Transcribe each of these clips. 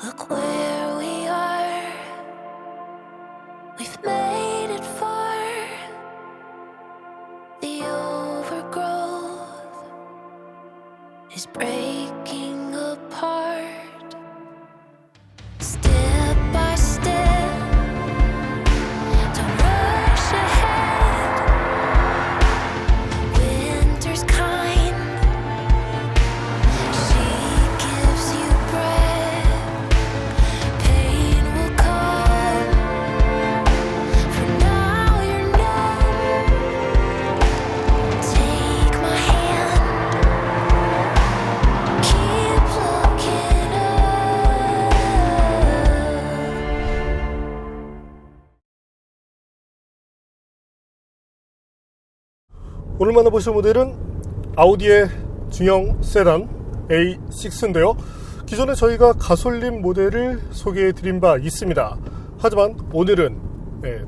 Look where we are. We've made it far. The overgrowth is breaking apart. Step by step, don't rush ahead. Winter's kind. She gives you breath. Pain will come. For now you're numb. Take my hand. Keep looking up. 오늘 만나보실 모델은 아우디의 중형 세단 A6인데요. 기존에 저희가 가솔린 모델을 소개해드린 바 있습니다. 하지만 오늘은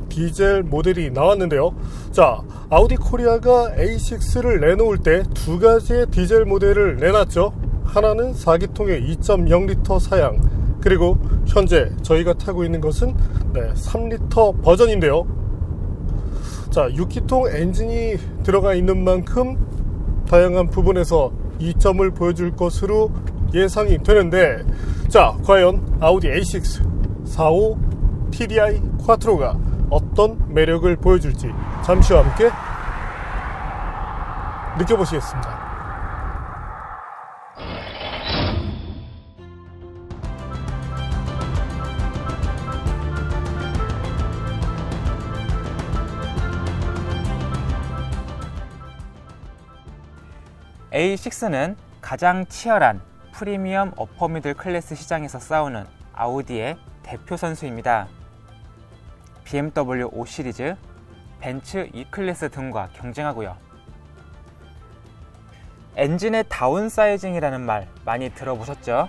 디젤 모델이 나왔는데요. 자, 아우디 코리아가 A6를 내놓을 때 두 가지의 디젤 모델을 내놨죠. 하나는 4기통의 2.0리터 사양, 그리고 현재 저희가 타고 있는 것은 3리터 버전인데요. 자, 6기통 엔진이 들어가 있는 만큼 다양한 부분에서 이점을 보여줄 것으로 예상이 되는데, 자, 과연 아우디 A6 45 TDI 쿼트로가 어떤 매력을 보여줄지 잠시와 함께 느껴보시겠습니다. A6는 가장 치열한 프리미엄 어퍼미들 클래스 시장에서 싸우는 아우디의 대표 선수입니다. BMW 5 시리즈, 벤츠 E클래스 등과 경쟁하고요. 엔진의 다운사이징이라는 말 많이 들어보셨죠?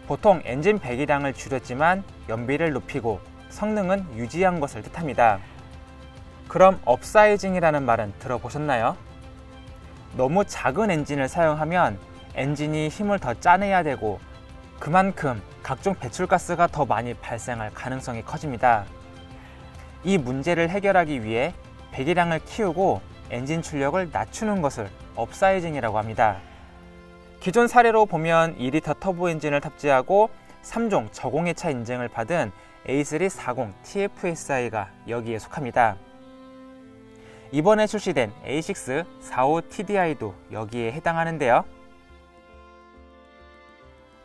보통 엔진 배기량을 줄였지만 연비를 높이고 성능은 유지한 것을 뜻합니다. 그럼 업사이징이라는 말은 들어보셨나요? 너무 작은 엔진을 사용하면 엔진이 힘을 더 짜내야 되고 그만큼 각종 배출가스가 더 많이 발생할 가능성이 커집니다. 이 문제를 해결하기 위해 배기량을 키우고 엔진 출력을 낮추는 것을 업사이징이라고 합니다. 기존 사례로 보면 2리터 터보 엔진을 탑재하고 3종 저공해차 인증을 받은 A340 TFSI가 여기에 속합니다. 이번에 출시된 A6 45 TDI도 여기에 해당하는데요.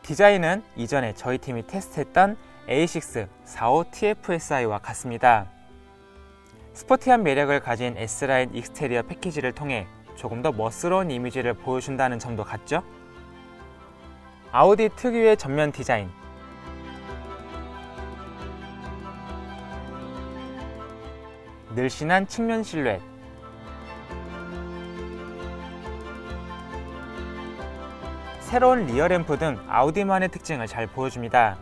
디자인은 이전에 저희 팀이 테스트했던 A6 45 TFSI와 같습니다. 스포티한 매력을 가진 S라인 익스테리어 패키지를 통해 조금 더 멋스러운 이미지를 보여준다는 점도 같죠? 아우디 특유의 전면 디자인, 늘씬한 측면 실루엣, 새로운 리어램프 등 아우디만의 특징을 잘 보여줍니다.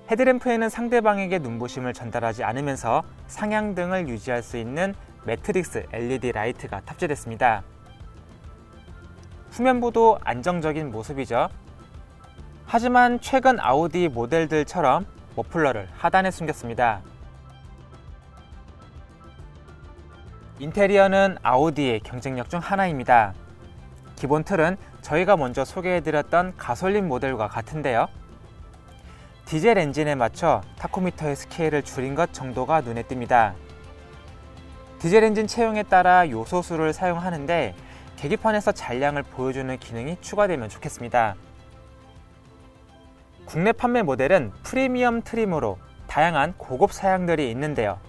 헤드램프에는 상대방에게 눈부심을 전달하지 않으면서 상향등을 유지할 수 있는 매트릭스 LED 라이트가 탑재됐습니다. 후면부도 안정적인 모습이죠. 하지만 최근 아우디 모델들처럼 머플러를 하단에 숨겼습니다. 인테리어는 아우디의 경쟁력 중 하나입니다. 기본 틀은 저희가 먼저 소개해드렸던 가솔린 모델과 같은데요. 디젤 엔진에 맞춰 타코미터의 스케일을 줄인 것 정도가 눈에 띕니다. 디젤 엔진 채용에 따라 요소수를 사용하는데 계기판에서 잔량을 보여주는 기능이 추가되면 좋겠습니다. 국내 판매 모델은 프리미엄 트림으로 다양한 고급 사양들이 있는데요.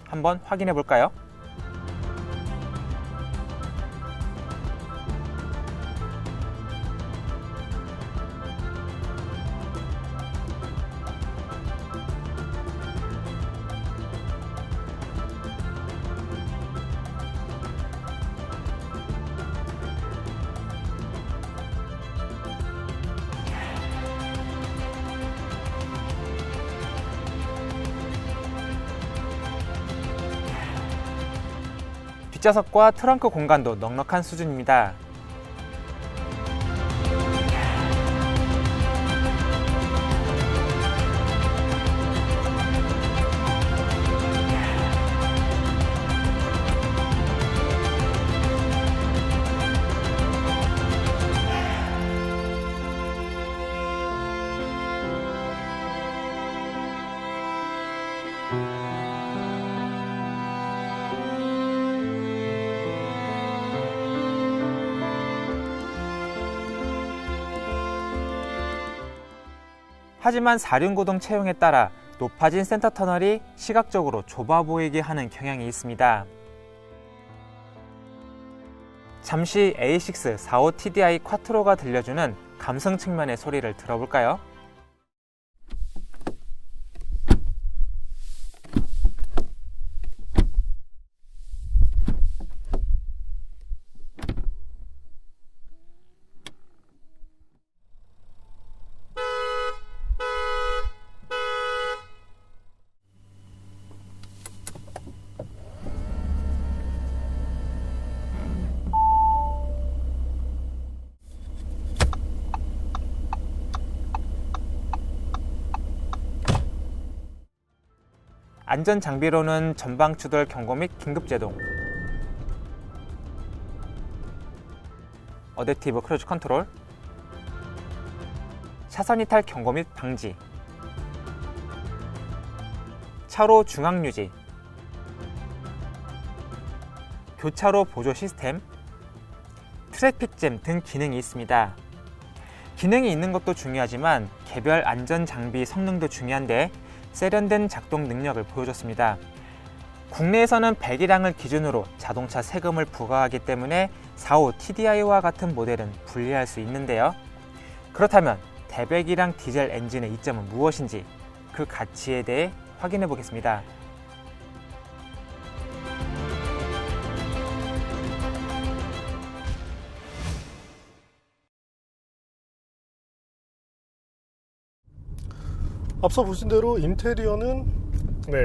한번 확인해 볼까요? 뒷좌석과 트렁크 공간도 넉넉한 수준입니다. 하지만 사륜구동 채용에 따라 높아진 센터 터널이 시각적으로 좁아 보이게 하는 경향이 있습니다. 잠시 A6 45 TDI 쿼트로가 들려주는 감성 측면의 소리를 들어볼까요? 안전 장비로는 전방 추돌 경고 및 긴급 제동, 어댑티브 크루즈 컨트롤, 차선 이탈 경고 및 방지, 차로 중앙 유지, 교차로 보조 시스템, 트래픽 잼 등 기능이 있습니다. 기능이 있는 것도 중요하지만 개별 안전 장비 성능도 중요한데 세련된 작동 능력을 보여줬습니다. 국내에서는 배기량을 기준으로 자동차 세금을 부과하기 때문에 45 TDI와 같은 모델은 분리할 수 있는데요. 그렇다면 대배기량 디젤 엔진의 이점은 무엇인지 그 가치에 대해 확인해 보겠습니다. 앞서 보신 대로 인테리어는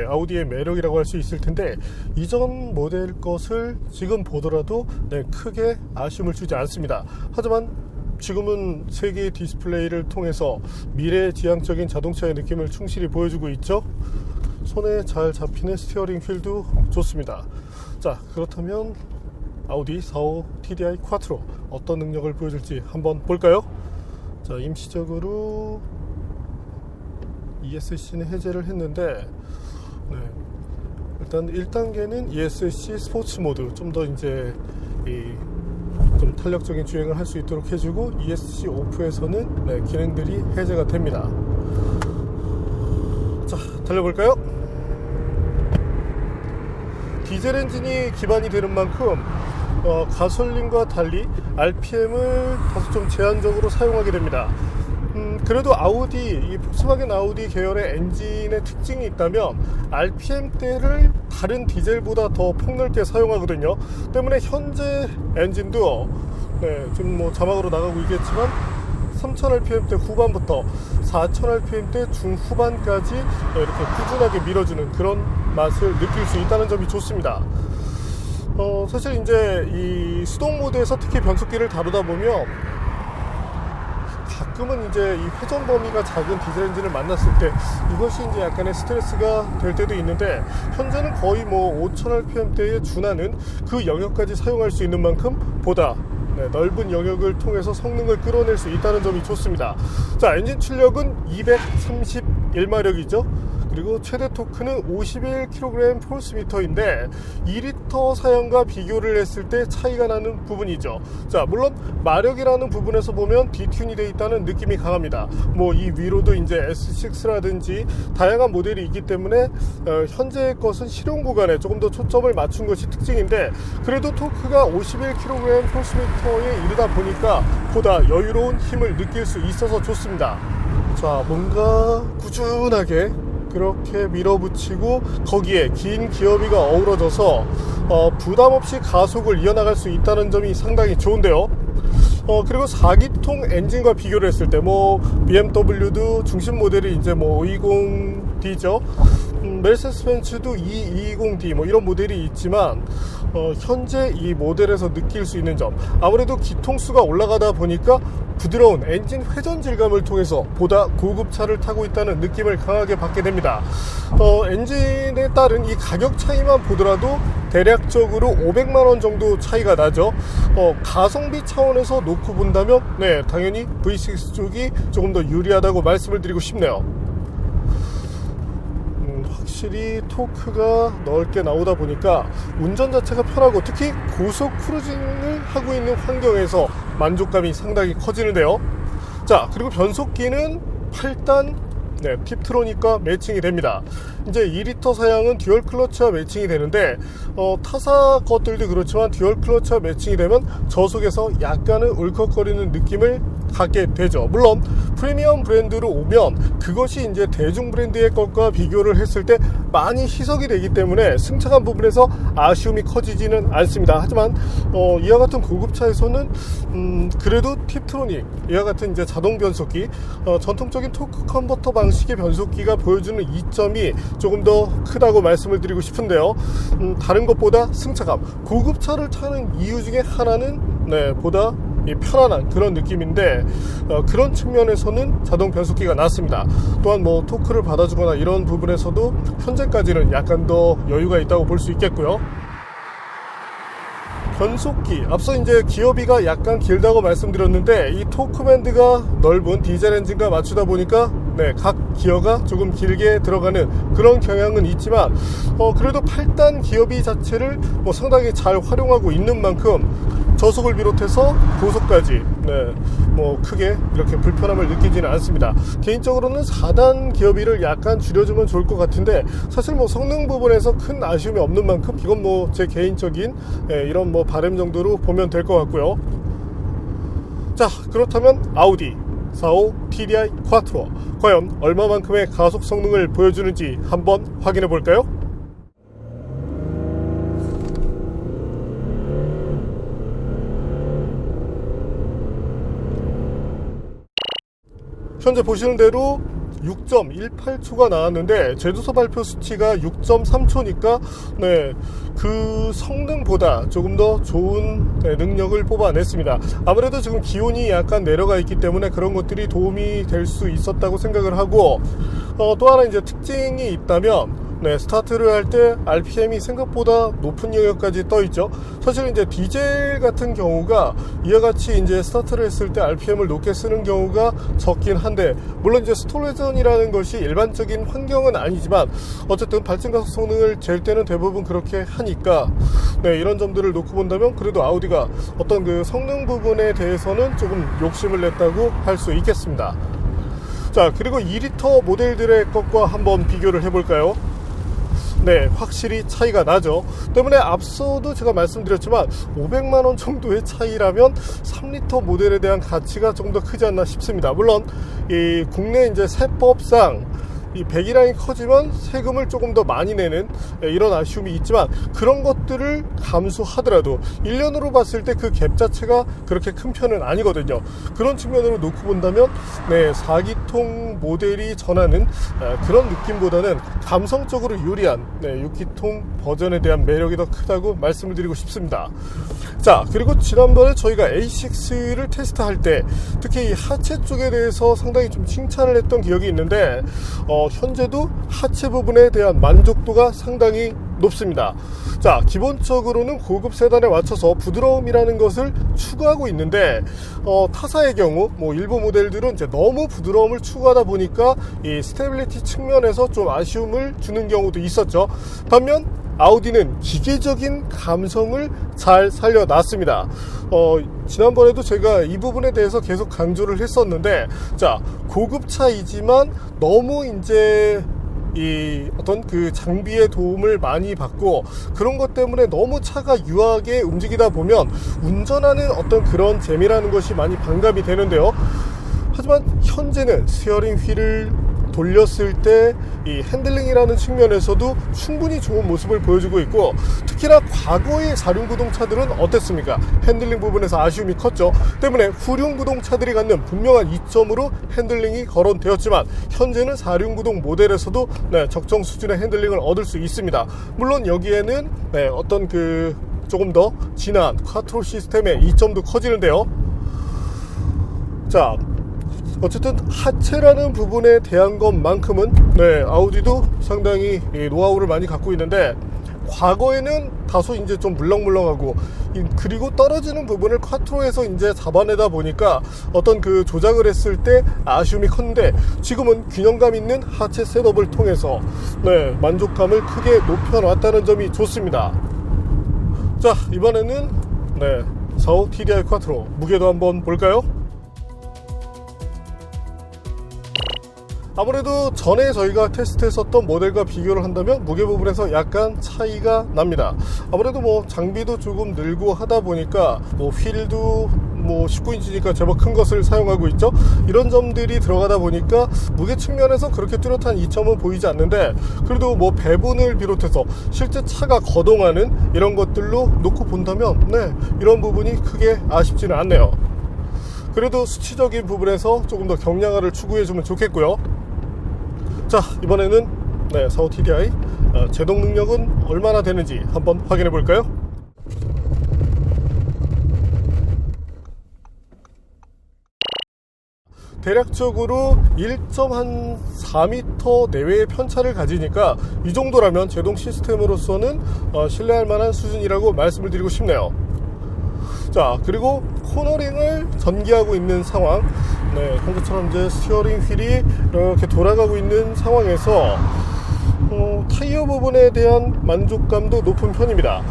아우디의 매력이라고 할 수 있을 텐데 이전 모델 것을 지금 보더라도 크게 아쉬움을 주지 않습니다. 하지만 지금은 3개의 디스플레이를 통해서 미래지향적인 자동차의 느낌을 충실히 보여주고 있죠. 손에 잘 잡히는 스티어링 휠도 좋습니다. 자, 그렇다면 아우디 45 TDI 쿼트로 어떤 능력을 보여줄지 한번 볼까요? 자, 임시적으로 ESC는 해제를 했는데 일단 1단계는 ESC 스포츠 모드 좀 더 이제 좀 탄력적인 주행을 할 수 있도록 해주고 ESC 오프에서는 기능들이 해제가 됩니다. 자, 달려볼까요? 디젤 엔진이 기반이 되는 만큼 가솔린과 달리 RPM을 다소 좀 제한적으로 사용하게 됩니다. 그래도 이 폭스바겐 아우디 계열의 엔진의 특징이 있다면 RPM대를 다른 디젤보다 더 폭넓게 사용하거든요. 때문에 현재 엔진도 좀 자막으로 나가고 있겠지만 3000rpm대 후반부터 4000rpm대 중후반까지 이렇게 꾸준하게 밀어주는 그런 맛을 느낄 수 있다는 점이 좋습니다. 사실 이제 이 수동 모드에서 특히 변속기를 다루다 보면 가끔은 이제 이 회전 범위가 작은 디젤 엔진을 만났을 때 이것이 이제 약간의 스트레스가 될 때도 있는데 현재는 거의 5000rpm대에 준하는 그 영역까지 사용할 수 있는 만큼 보다 넓은 영역을 통해서 성능을 끌어낼 수 있다는 점이 좋습니다. 자, 엔진 출력은 231마력이죠. 그리고 최대 토크는 51kg/Fm인데 2리터 사양과 비교를 했을 때 차이가 나는 부분이죠. 자, 물론 마력이라는 부분에서 보면 디튠이 되어 있다는 느낌이 강합니다. 이 위로도 이제 S6라든지 다양한 모델이 있기 때문에 현재의 것은 실용 구간에 조금 더 초점을 맞춘 것이 특징인데 그래도 토크가 51kg/F에 이르다 보니까 보다 여유로운 힘을 느낄 수 있어서 좋습니다. 자, 뭔가 꾸준하게 그렇게 밀어붙이고 거기에 긴 기어비가 어우러져서 부담없이 가속을 이어나갈 수 있다는 점이 상당히 좋은데요. 그리고 4기통 엔진과 비교를 했을 때 BMW도 중심 모델이 이제 520D죠. 메르세데스 벤츠도 220D 이런 모델이 있지만 현재 이 모델에서 느낄 수 있는 점, 아무래도 기통수가 올라가다 보니까 부드러운 엔진 회전 질감을 통해서 보다 고급차를 타고 있다는 느낌을 강하게 받게 됩니다. 엔진에 따른 이 가격 차이만 보더라도 대략적으로 500만원 정도 차이가 나죠. 가성비 차원에서 놓고 본다면 당연히 V6 쪽이 조금 더 유리하다고 말씀을 드리고 싶네요. 확실히 토크가 넓게 나오다 보니까 운전 자체가 편하고 특히 고속 크루징을 하고 있는 환경에서 만족감이 상당히 커지는데요. 자, 그리고 변속기는 8단 팁트로닉과 매칭이 됩니다. 이제 2리터 사양은 듀얼 클러치와 매칭이 되는데 타사 것들도 그렇지만 듀얼 클러치와 매칭이 되면 저속에서 약간은 울컥거리는 느낌을 갖게 되죠. 물론 프리미엄 브랜드로 오면 그것이 이제 대중 브랜드의 것과 비교를 했을 때 많이 희석이 되기 때문에 승차감 부분에서 아쉬움이 커지지는 않습니다. 하지만 이와 같은 고급차에서는 그래도 팁트로닉, 이와 같은 이제 자동 변속기, 전통적인 토크 컨버터 방식의 변속기가 보여주는 이점이 조금 더 크다고 말씀을 드리고 싶은데요. 다른 것보다 승차감, 고급차를 타는 이유 중에 하나는 보다 편안한 그런 느낌인데 그런 측면에서는 자동 변속기가 낫습니다. 또한 뭐 토크를 받아주거나 이런 부분에서도 현재까지는 약간 더 여유가 있다고 볼 수 있겠고요. 변속기, 앞서 이제 기어비가 약간 길다고 말씀드렸는데 이 토크밴드가 넓은 디젤 엔진과 맞추다 보니까 각 기어가 조금 길게 들어가는 그런 경향은 있지만 그래도 8단 기어비 자체를 상당히 잘 활용하고 있는 만큼 저속을 비롯해서 고속까지 크게 이렇게 불편함을 느끼지는 않습니다. 개인적으로는 4단 기어비를 약간 줄여주면 좋을 것 같은데 사실 성능 부분에서 큰 아쉬움이 없는 만큼 이건 제 개인적인 이런 바람 정도로 보면 될 것 같고요. 자, 그렇다면 아우디 45 TDI 쿼트로 과연 얼마만큼의 가속 성능을 보여주는지 한번 확인해 볼까요? 현재 보시는 대로 6.18초가 나왔는데 제조사 발표 수치가 6.3초니까 그 성능보다 조금 더 좋은 능력을 뽑아냈습니다. 아무래도 지금 기온이 약간 내려가 있기 때문에 그런 것들이 도움이 될 수 있었다고 생각을 하고 또 하나 이제 특징이 있다면 스타트를 할 때 RPM이 생각보다 높은 영역까지 떠 있죠. 사실 이제 디젤 같은 경우가 이와 같이 이제 스타트를 했을 때 RPM을 높게 쓰는 경우가 적긴 한데 물론 이제 스톨레전이라는 것이 일반적인 환경은 아니지만 어쨌든 발생 가속 성능을 잴 때는 대부분 그렇게 하니까 이런 점들을 놓고 본다면 그래도 아우디가 어떤 그 성능 부분에 대해서는 조금 욕심을 냈다고 할 수 있겠습니다. 자, 그리고 2리터 모델들의 것과 한번 비교를 해볼까요? 확실히 차이가 나죠. 때문에 앞서도 제가 말씀드렸지만 500만원 정도의 차이라면 3리터 모델에 대한 가치가 좀 더 크지 않나 싶습니다. 물론 이 국내 이제 세법상 이 배기량이 커지면 세금을 조금 더 많이 내는 이런 아쉬움이 있지만 그런 것들을 감수하더라도 1년으로 봤을 때 그 갭 자체가 그렇게 큰 편은 아니거든요. 그런 측면으로 놓고 본다면 4기통 모델이 전하는 그런 느낌보다는 감성적으로 유리한 6기통 버전에 대한 매력이 더 크다고 말씀을 드리고 싶습니다. 자, 그리고 지난번에 저희가 A6를 테스트할 때 특히 이 하체 쪽에 대해서 상당히 좀 칭찬을 했던 기억이 있는데 현재도 하체 부분에 대한 만족도가 상당히 높습니다. 자, 기본적으로는 고급 세단에 맞춰서 부드러움이라는 것을 추구하고 있는데 타사의 경우 일부 모델들은 이제 너무 부드러움을 추구하다 보니까 이 스테빌리티 측면에서 좀 아쉬움을 주는 경우도 있었죠. 반면 아우디는 기계적인 감성을 잘 살려놨습니다. 지난번에도 제가 이 부분에 대해서 계속 강조를 했었는데, 자, 고급차이지만 너무 이제 이 어떤 그 장비의 도움을 많이 받고 그런 것 때문에 너무 차가 유하게 움직이다 보면 운전하는 어떤 그런 재미라는 것이 많이 반감이 되는데요. 하지만 현재는 스티어링 휠을 돌렸을 때 이 핸들링이라는 측면에서도 충분히 좋은 모습을 보여주고 있고, 특히나 과거의 4륜구동 차들은 어땠습니까? 핸들링 부분에서 아쉬움이 컸죠. 때문에 후륜구동 차들이 갖는 분명한 이점으로 핸들링이 거론되었지만 현재는 4륜구동 모델에서도 적정 수준의 핸들링을 얻을 수 있습니다. 물론 여기에는 어떤 그 조금 더 진한 쿼트로 시스템의 이점도 커지는데요. 자, 어쨌든 하체라는 부분에 대한 것만큼은 아우디도 상당히 노하우를 많이 갖고 있는데, 과거에는 다소 이제 좀 물렁물렁하고 그리고 떨어지는 부분을 쿼트로에서 이제 잡아내다 보니까 어떤 그 조작을 했을 때 아쉬움이 컸는데, 지금은 균형감 있는 하체 셋업을 통해서 만족감을 크게 높여놨다는 점이 좋습니다. 자, 이번에는 45 TDI 쿼트로 무게도 한번 볼까요? 아무래도 전에 저희가 테스트했었던 모델과 비교를 한다면 무게 부분에서 약간 차이가 납니다. 아무래도 뭐 장비도 조금 늘고 하다 보니까 뭐 휠도 뭐 19인치니까 제법 큰 것을 사용하고 있죠. 이런 점들이 들어가다 보니까 무게 측면에서 그렇게 뚜렷한 이점은 보이지 않는데, 그래도 뭐 배분을 비롯해서 실제 차가 거동하는 이런 것들로 놓고 본다면 이런 부분이 크게 아쉽지는 않네요. 그래도 수치적인 부분에서 조금 더 경량화를 추구해주면 좋겠고요. 자, 이번에는 45 TDI 제동 능력은 얼마나 되는지 한번 확인해 볼까요? 대략적으로 1.4m 내외의 편차를 가지니까 이 정도라면 제동 시스템으로서는 신뢰할 만한 수준이라고 말씀을 드리고 싶네요. 자, 그리고 코너링을 전개하고 있는 상황, 현재처럼 이제 스티어링 휠이 이렇게 돌아가고 있는 상황에서 타이어 부분에 대한 만족감도 높은 편입니다.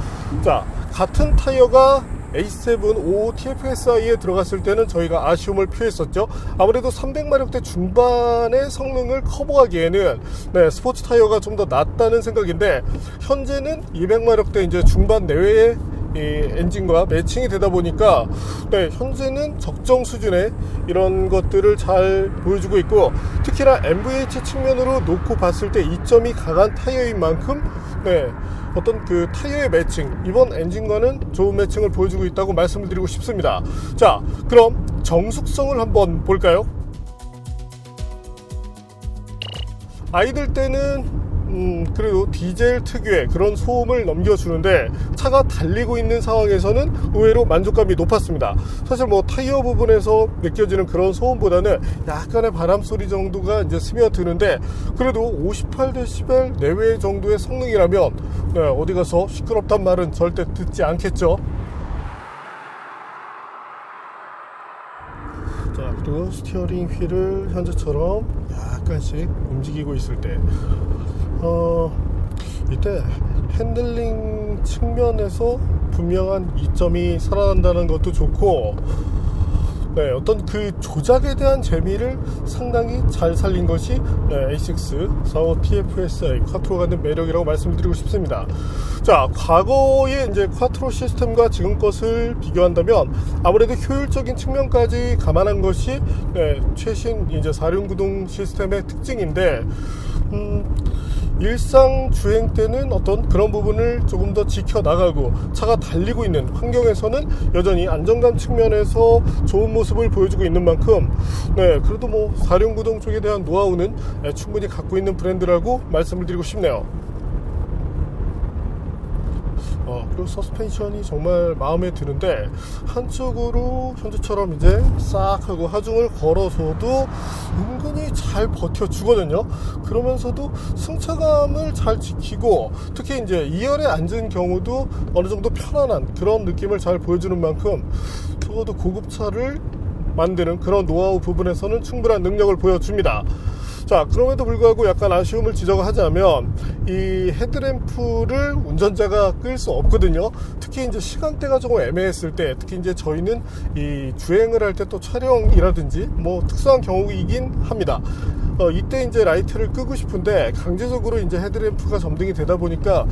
자, 같은 타이어가 A7 55TFSI에 들어갔을 때는 저희가 아쉬움을 표했었죠. 아무래도 300마력대 중반의 성능을 커버하기에는 스포츠 타이어가 좀 더 낫다는 생각인데, 현재는 200마력대 이제 중반 내외의 이 엔진과 매칭이 되다 보니까 현재는 적정 수준의 이런 것들을 잘 보여주고 있고, 특히나 MVH 측면으로 놓고 봤을 때 이점이 강한 타이어인 만큼 어떤 그 타이어의 매칭, 이번 엔진과는 좋은 매칭을 보여주고 있다고 말씀을 드리고 싶습니다. 자, 그럼 정숙성을 한번 볼까요? 아이들 때는 그래도 디젤 특유의 그런 소음을 넘겨주는데, 차가 달리고 있는 상황에서는 의외로 만족감이 높았습니다. 사실 뭐 타이어 부분에서 느껴지는 그런 소음보다는 약간의 바람 소리 정도가 이제 스며드는데, 그래도 58dB 내외 정도의 성능이라면 어디 가서 시끄럽단 말은 절대 듣지 않겠죠. 자, 그리고 스티어링 휠을 현재처럼 약간씩 움직이고 있을 때 이때 핸들링 측면에서 분명한 이점이 살아난다는 것도 좋고, 어떤 그 조작에 대한 재미를 상당히 잘 살린 것이 A6 45 TFSI 쿼트로가 있는 매력이라고 말씀을 드리고 싶습니다. 자, 과거의 이제 쿼트로 시스템과 지금 것을 비교한다면 아무래도 효율적인 측면까지 감안한 것이 최신 이제 4륜구동 시스템의 특징인데, 일상 주행 때는 어떤 그런 부분을 조금 더 지켜나가고 차가 달리고 있는 환경에서는 여전히 안정감 측면에서 좋은 모습을 보여주고 있는 만큼 그래도 뭐 4륜구동 쪽에 대한 노하우는 충분히 갖고 있는 브랜드라고 말씀을 드리고 싶네요. 그리고 서스펜션이 정말 마음에 드는데, 한쪽으로 현재처럼 이제 싹 하고 하중을 걸어서도 은근히 잘 버텨주거든요. 그러면서도 승차감을 잘 지키고, 특히 이제 2열에 앉은 경우도 어느 정도 편안한 그런 느낌을 잘 보여주는 만큼 적어도 고급차를 만드는 그런 노하우 부분에서는 충분한 능력을 보여줍니다. 자, 그럼에도 불구하고 약간 아쉬움을 지적하자면 이 헤드램프를 운전자가 끌 수 없거든요. 특히 이제 시간대가 조금 애매했을 때, 특히 이제 저희는 이 주행을 할 때 또 촬영이라든지 뭐 특수한 경우이긴 합니다. 이때 이제 라이트를 끄고 싶은데 강제적으로 이제 헤드램프가 점등이 되다 보니까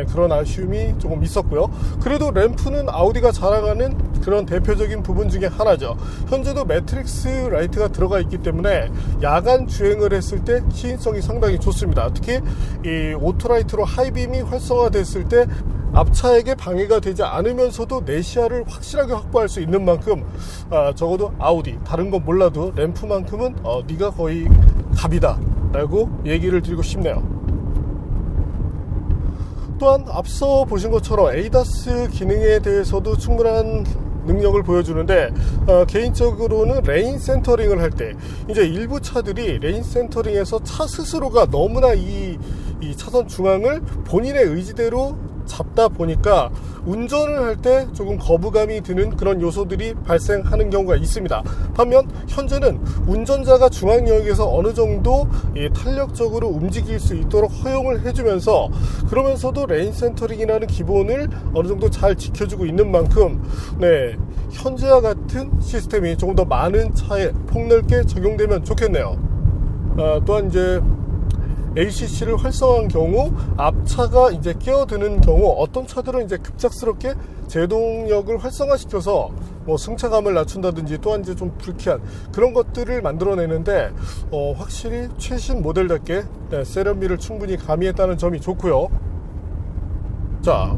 그런 아쉬움이 조금 있었고요. 그래도 램프는 아우디가 자랑하는 그런 대표적인 부분 중에 하나죠. 현재도 매트릭스 라이트가 들어가 있기 때문에 야간 주행을 했을 때 시인성이 상당히 좋습니다. 특히 이 오토라이트로 하이빔이 활성화됐을 때 앞차에게 방해가 되지 않으면서도 내 시야를 확실하게 확보할 수 있는 만큼 적어도 아우디, 다른 건 몰라도 램프만큼은 네가 거의 갑이다 라고 얘기를 드리고 싶네요. 또한 앞서 보신 것처럼 ADAS 기능에 대해서도 충분한 능력을 보여주는데, 개인적으로는 레인 센터링을 할 때 이제 일부 차들이 레인 센터링에서 차 스스로가 너무나 이 차선 중앙을 본인의 의지대로 잡다 보니까 운전을 할 때 조금 거부감이 드는 그런 요소들이 발생하는 경우가 있습니다. 반면 현재는 운전자가 중앙역에서 어느 정도 탄력적으로 움직일 수 있도록 허용을 해주면서, 그러면서도 레인 센터링이라는 기본을 어느 정도 잘 지켜주고 있는 만큼 현재와 같은 시스템이 조금 더 많은 차에 폭넓게 적용되면 좋겠네요. 또한 이제 ACC를 활성화한 경우 앞차가 이제 끼어드는 경우 어떤 차들은 이제 급작스럽게 제동력을 활성화시켜서 뭐 승차감을 낮춘다든지 또한 이제 좀 불쾌한 그런 것들을 만들어내는데 확실히 최신 모델답게 세련미를 충분히 가미했다는 점이 좋고요. 자,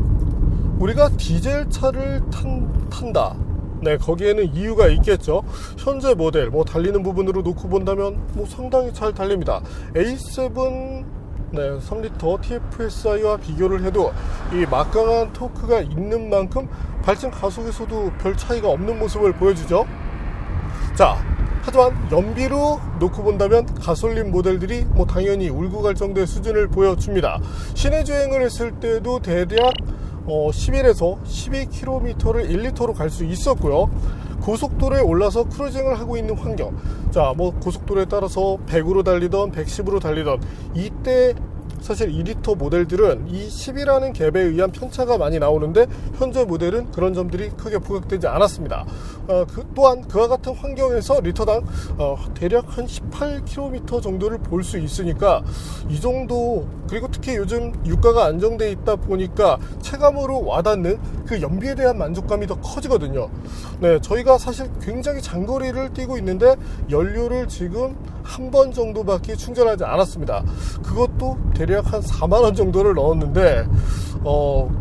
우리가 디젤 차를 탄다. 네, 거기에는 이유가 있겠죠. 현재 모델, 뭐 달리는 부분으로 놓고 본다면 뭐 상당히 잘 달립니다. A7 3리터 TFSI와 비교를 해도 이 막강한 토크가 있는 만큼 발생 가속에서도 별 차이가 없는 모습을 보여주죠. 자, 하지만 연비로 놓고 본다면 가솔린 모델들이 뭐 당연히 울고 갈 정도의 수준을 보여줍니다. 시내 주행을 했을 때도 대략 11에서 12km를 1리터로 갈 수 있었고요. 고속도로에 올라서 크루징을 하고 있는 환경, 자, 뭐 고속도로에 따라서 100으로 달리던 110으로 달리던 이때 사실 2리터 모델들은 이 10이라는 갭에 의한 편차가 많이 나오는데 현재 모델은 그런 점들이 크게 부각되지 않았습니다. 또한 그와 같은 환경에서 리터당 대략 한 18km 정도를 볼 수 있으니까 이 정도, 그리고 특히 요즘 유가가 안정돼 있다 보니까 체감으로 와닿는 그 연비에 대한 만족감이 더 커지거든요. 네, 저희가 사실 굉장히 장거리를 뛰고 있는데 연료를 지금 한 번 정도밖에 충전하지 않았습니다. 그것도 대략 한 4만원 정도를 넣었는데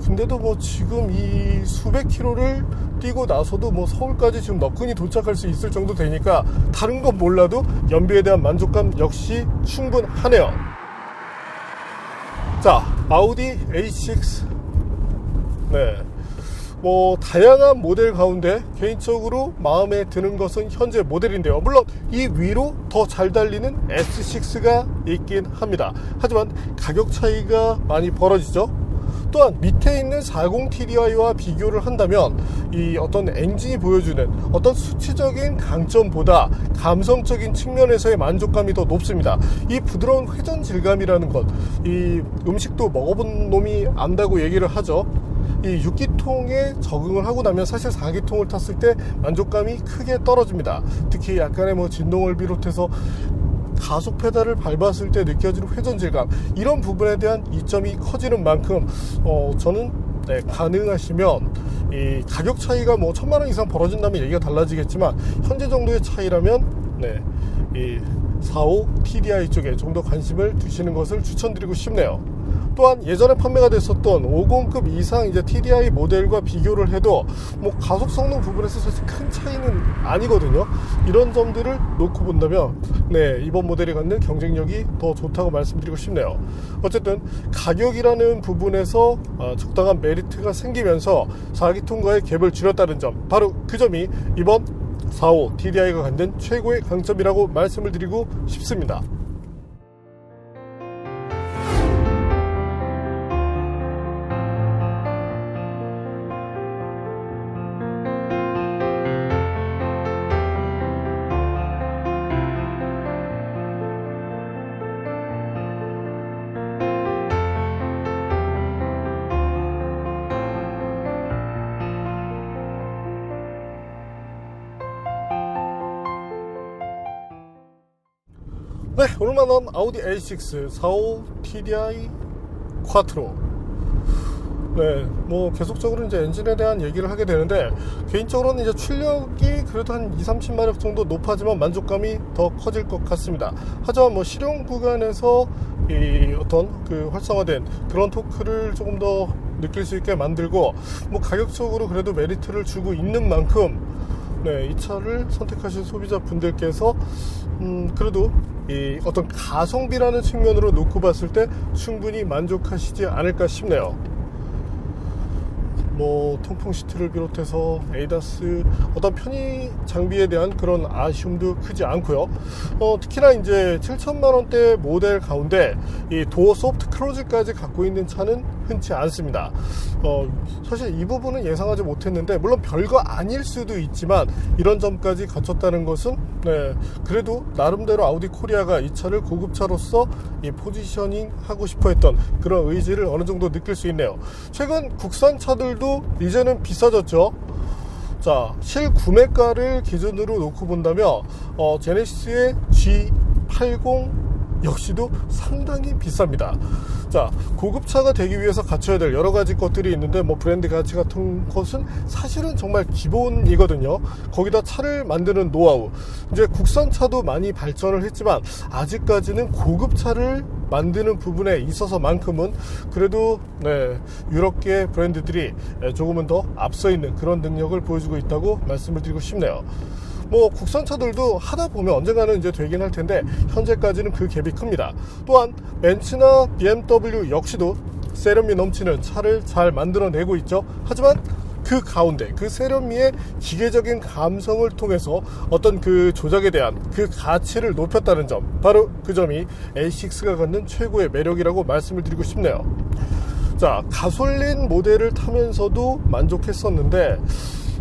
근데도 뭐 지금 이 수백 킬로를 뛰고 나서도 뭐 서울까지 지금 너끈히 도착할 수 있을 정도 되니까 다른 건 몰라도 연비에 대한 만족감 역시 충분하네요. 자, 아우디 A6. 네, 뭐 다양한 모델 가운데 개인적으로 마음에 드는 것은 현재 모델인데요. 물론 이 위로 더 잘 달리는 S6가 있긴 합니다. 하지만 가격 차이가 많이 벌어지죠. 또한 밑에 있는 40TDI와 비교를 한다면 이 어떤 엔진이 보여주는 어떤 수치적인 강점보다 감성적인 측면에서의 만족감이 더 높습니다. 이 부드러운 회전 질감이라는 것, 이 음식도 먹어본 놈이 안다고 얘기를 하죠. 이 6기통에 적응을 하고 나면 사실 4기통을 탔을 때 만족감이 크게 떨어집니다. 특히 약간의 뭐 진동을 비롯해서 가속 페달을 밟았을 때 느껴지는 회전 질감, 이런 부분에 대한 이점이 커지는 만큼 저는 가능하시면 이 가격 차이가 뭐 1000만원 이상 벌어진다면 얘기가 달라지겠지만 현재 정도의 차이라면 이 45 TDI 쪽에 좀 더 관심을 두시는 것을 추천드리고 싶네요. 또한 예전에 판매가 됐었던 50급 이상 이제 TDI 모델과 비교를 해도 뭐 가속 성능 부분에서 사실 큰 차이는 아니거든요. 이런 점들을 놓고 본다면 이번 모델이 갖는 경쟁력이 더 좋다고 말씀드리고 싶네요. 어쨌든 가격이라는 부분에서 적당한 메리트가 생기면서 4기통과의 갭을 줄였다는 점, 바로 그 점이 이번 45 TDI가 갖는 최고의 강점이라고 말씀을 드리고 싶습니다. 네, 오늘 만난 아우디 A6 45 TDI 쿼트로. 네, 뭐 계속적으로 이제 엔진에 대한 얘기를 하게 되는데 개인적으로는 이제 출력이 그래도 한 20-30마력 정도 높아지면 만족감이 더 커질 것 같습니다. 하지만 뭐 실용 구간에서 이 어떤 그 활성화된 그런 토크를 조금 더 느낄 수 있게 만들고 뭐 가격적으로 그래도 메리트를 주고 있는 만큼 이 차를 선택하신 소비자분들께서 그래도 이 어떤 가성비라는 측면으로 놓고 봤을 때 충분히 만족하시지 않을까 싶네요. 뭐 통풍 시트를 비롯해서 에이다스 어떤 편의 장비에 대한 그런 아쉬움도 크지 않고요. 특히나 이제 7천만원대 모델 가운데 이 도어 소프트 클로즈까지 갖고 있는 차는 흔치 않습니다. 사실 이 부분은 예상하지 못했는데 물론 별거 아닐 수도 있지만 이런 점까지 갖췄다는 것은 그래도 나름대로 아우디 코리아가 이 차를 고급차로서 이 포지셔닝 하고 싶어 했던 그런 의지를 어느 정도 느낄 수 있네요. 최근 국산 차들도 이제는 비싸졌죠. 자, 실구매가를 기준으로 놓고 본다면 제네시스의 G80 역시도 상당히 비쌉니다. 자, 고급차가 되기 위해서 갖춰야 될 여러 가지 것들이 있는데 뭐 브랜드 가치 같은 것은 사실은 정말 기본이거든요. 거기다 차를 만드는 노하우, 이제 국산차도 많이 발전을 했지만 아직까지는 고급차를 만드는 부분에 있어서만큼은 그래도 유럽계 브랜드들이 조금은 더 앞서 있는 그런 능력을 보여주고 있다고 말씀을 드리고 싶네요. 뭐 국산차들도 하다 보면 언젠가는 이제 되긴 할 텐데 현재까지는 그 갭이 큽니다. 또한 벤츠나 BMW 역시도 세련미 넘치는 차를 잘 만들어내고 있죠. 하지만 그 가운데 그 세련미의 기계적인 감성을 통해서 어떤 그 조작에 대한 그 가치를 높였다는 점, 바로 그 점이 A6가 갖는 최고의 매력이라고 말씀을 드리고 싶네요. 자, 가솔린 모델을 타면서도 만족했었는데,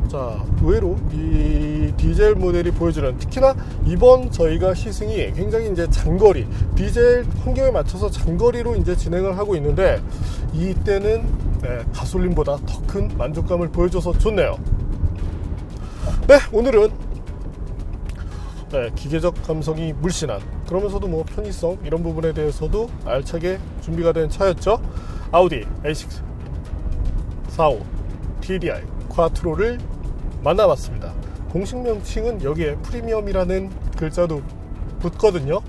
자, 의외로 이 디젤 모델이 보여주는, 특히나 이번 저희가 시승이 굉장히 이제 장거리, 디젤 환경에 맞춰서 장거리로 이제 진행을 하고 있는데, 이때는 가솔린보다 더 큰 만족감을 보여줘서 좋네요. 네, 오늘은 기계적 감성이 물씬한, 그러면서도 뭐 편의성 이런 부분에 대해서도 알차게 준비가 된 차였죠. 아우디 A6 45 TDI 콰트로를 만나봤습니다. 공식 명칭은 여기에 프리미엄이라는 글자도 붙거든요.